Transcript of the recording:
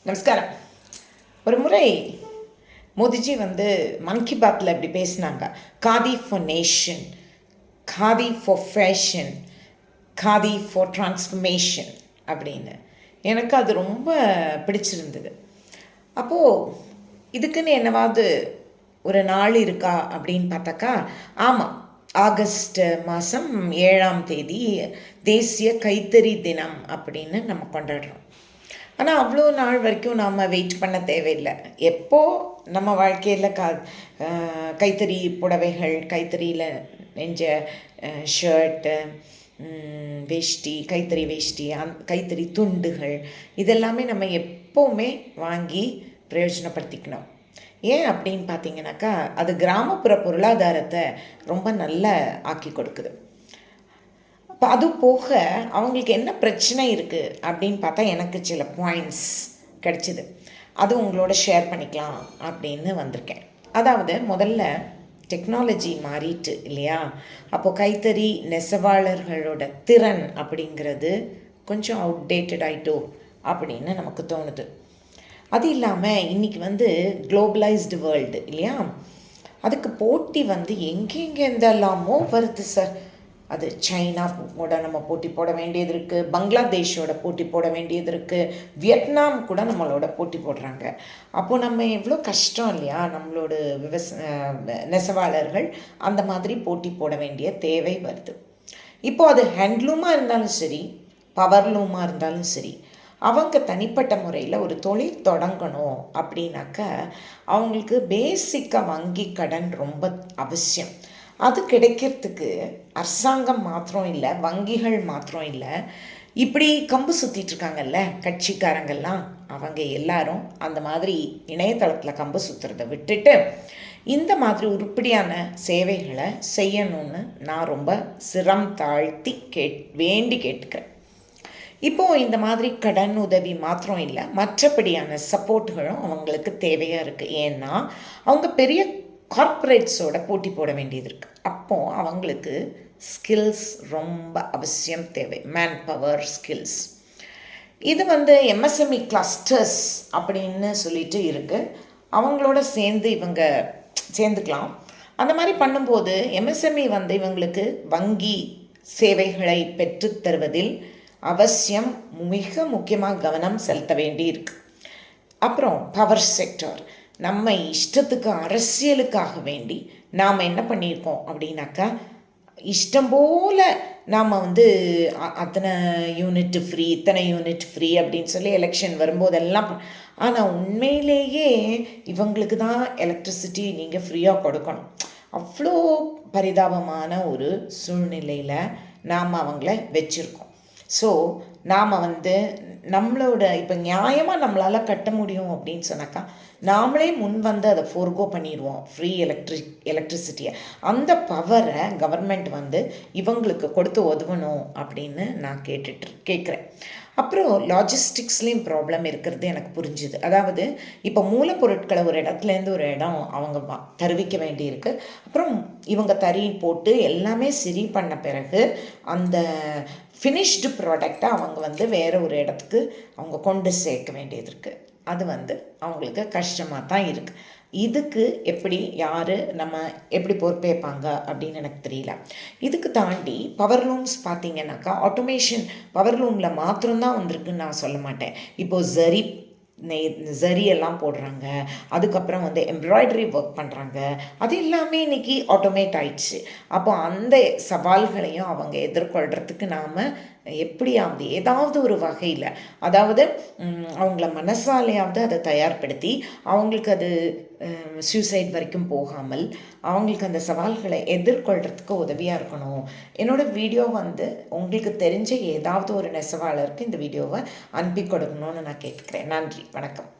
நமஸ்காரம். ஒரு முறை மோதிஜி மன் கி பாத்தில் இப்படி பேசினாங்க. Khadi for nation, khadi for fashion, khadi for transformation அப்படின்னு. எனக்கு அது ரொம்ப பிடிச்சிருந்தது. அப்போது இதுக்குன்னு என்னவாவது ஒரு நாள் இருக்கா அப்படின்னு பார்த்தாக்கா, ஆமாம், ஆகஸ்ட் மாதம் 7ஆம் தேதி தேசிய கைத்தறி தினம் அப்படின்னு நம்ம கொண்டாடுறோம். ஆனால் அவ்வளோ நாள் வரைக்கும் நாம் வெயிட் பண்ண தேவையில்லை. எப்போது நம்ம வாழ்க்கையில் கைத்தறி புடவைகள், கைத்தறியில் நெஞ்ச ஷர்ட்டு, வேஷ்டி, கைத்தறி வேஷ்டி, கைத்தறி துண்டுகள், இதெல்லாமே நம்ம எப்போவுமே வாங்கி பிரயோஜனப்படுத்திக்கணும். ஏன் அப்படின்னு பார்த்தீங்கன்னாக்கா, அது கிராமப்புற பொருளாதாரத்தை ரொம்ப நல்லா ஆக்கி கொடுக்குது. இப்போ அது போக அவங்களுக்கு என்ன பிரச்சனை இருக்குது அப்படின்னு பார்த்தா எனக்கு சில பாயிண்ட்ஸ் கிடச்சிது. அது உங்களோட ஷேர் பண்ணிக்கலாம் அப்படின்னு வந்திருக்கேன். அதாவது முதல்ல டெக்னாலஜி மாறிட்டு இல்லையா, அப்போது கைத்தறி நெசவாளர்களோட திறன் அப்படிங்கிறது கொஞ்சம் அவுடேட்டட் ஆகிட்டோ அப்படின்னு நமக்கு தோணுது. அது இல்லாமல் இன்றைக்கி குளோபலைஸ்டு வேர்ல்டு இல்லையா, அதுக்கு போட்டி எங்கெங்கெந்தெல்லாமோ வருது சார். அது சைனாவோட நம்ம போட்டி போட வேண்டியது இருக்குது, பங்களாதேஷோட போட்டி போட வேண்டியது இருக்குது, வியட்நாம் கூட நம்மளோட போட்டி போடுறாங்க. அப்போது நம்ம எவ்வளோ கஷ்டம் இல்லையா, நம்மளோட நெசவாளர்கள் அந்த மாதிரி போட்டி போட வேண்டிய தேவை வருது. இப்போது அது ஹேண்ட்லூமாக இருந்தாலும் சரி, பவர்லூமாக இருந்தாலும் சரி, அவங்க தனிப்பட்ட முறையில் ஒரு தொழில் தொடங்கணும் அப்படின்னாக்க அவங்களுக்கு பேசிக்காக வங்கி கடன் ரொம்ப அவசியம். அது கிடைக்கிறதுக்கு அரசாங்கம் மாத்திரம் இல்லை, வங்கிகள் மாத்திரம் இல்லை, இப்படி கம்பு சுற்றிட்டுருக்காங்கல்ல கட்சிக்காரங்கள்லாம், அவங்க எல்லாரும் அந்த மாதிரி இணையதளத்தில் கம்பு சுற்றுறதை விட்டுட்டு இந்த மாதிரி உருப்படியான சேவைகளை செய்யணும்னு நான் ரொம்ப சிரம் தாழ்த்தி வேண்டி கேட்டுக்கிறேன். இப்போது இந்த மாதிரி கடன் உதவி மாத்திரம் இல்லை, மற்றபடியான சப்போர்ட்டுகளும் அவங்களுக்கு தேவையாக இருக்குது. ஏன்னா அவங்க பெரிய கார்ப்பரேட்ஸோட போட்டி போட வேண்டியது இருக்குது. அப்போது அவங்களுக்கு ஸ்கில்ஸ் ரொம்ப அவசியம் தேவை, மேன் பவர் ஸ்கில்ஸ். இது எம்எஸ்எம்இ கிளஸ்டர்ஸ் அப்படின்னு சொல்லிட்டு இருக்குது. அவங்களோட சேர்ந்து இவங்க சேர்ந்துக்கலாம். அந்த மாதிரி பண்ணும்போது எம்எஸ்எம்இ இவங்களுக்கு வங்கி சேவைகளை பெற்றுத்தருவதில் அவசியம் மிக முக்கியமாக கவனம் செலுத்த வேண்டி இருக்குது. அப்புறம் பவர் செக்டார், நம்ம இஷ்டத்துக்கு அரசியலுக்காக வேண்டி நாம் என்ன பண்ணியிருக்கோம் அப்படின்னாக்கா, இஷ்டம் போல் நாம் அத்தனை யூனிட் ஃப்ரீ, இத்தனை யூனிட் ஃப்ரீ அப்படின்னு சொல்லி எலெக்ஷன் வரும்போதெல்லாம், ஆனால் உண்மையிலேயே இவங்களுக்கு தான் எலக்ட்ரிசிட்டி நீங்கள் ஃப்ரீயாக கொடுக்கணும். அவ்வளோ பரிதாபமான ஒரு சூழ்நிலையில் நாம் அவங்கள வச்சுருக்கோம். ஸோ நாம் நம்மளோட இப்போ நியாயமாக நம்மளால் கட்ட முடியும் அப்படின்னு சொன்னாக்கா நாமளே முன் அதை ஃபோர்கோ பண்ணிடுவோம், ஃப்ரீ எலக்ட்ரிசிட்டியை. அந்த பவரை கவர்மெண்ட் இவங்களுக்கு கொடுத்து உதவணும் அப்படின்னு நான் கேட்குறேன். அப்புறம் லாஜிஸ்டிக்ஸ்லேயும் ப்ராப்ளம் இருக்கிறது எனக்கு புரிஞ்சுது. அதாவது இப்போ மூலப்பொருட்களை ஒரு இடத்துலேருந்து ஒரு இடம் அவங்க தருவிக்க வேண்டியிருக்கு. அப்புறம் இவங்க தறி போட்டு எல்லாமே சரி பண்ண பிறகு அந்த ஃபினிஷ்டு ப்ராடக்டை அவங்க வேறு ஒரு இடத்துக்கு அவங்க கொண்டு சேர்க்க வேண்டியது இருக்குது. அது அவங்களுக்கு கஷ்டமாக தான் இருக்குது. இதுக்கு நம்ம எப்படி பொறுப்பேற்பாங்க அப்படின்னு எனக்கு தெரியல. இதுக்கு தாண்டி பவர்லூம்ஸ் பார்த்திங்கனாக்கா, ஆட்டோமேஷன் பவர்லூமில் மாத்திரம்தான் வந்திருக்குன்னு நான் சொல்ல மாட்டேன். இப்போது ஜரியெல்லாம் போடுறாங்க, அதுக்கப்புறம் எம்ப்ராய்டரி ஒர்க் பண்ணுறாங்க, அது எல்லாமே இன்றைக்கி ஆட்டோமேட் ஆயிடுச்சு. அப்போ அந்த சவால்களையும் அவங்க எதிர்கொள்கிறதுக்கு நாம் எப்படியாவது ஏதாவது ஒரு வகையில், அதாவது அவங்கள மனசாலையாவது அதை தயார்படுத்தி அவங்களுக்கு அது சூசைட் வரைக்கும் போகாமல் அவங்களுக்கு அந்த சவால்களை எதிர்கொள்கிறதுக்கு உதவியாக இருக்கணும். என்னோடய வீடியோ உங்களுக்கு தெரிஞ்ச ஏதாவது ஒரு நெசவாளருக்கு இந்த வீடியோவை அனுப்பி கொடுக்கணும்னு நான் கேட்குறேன். நன்றி, வணக்கம்.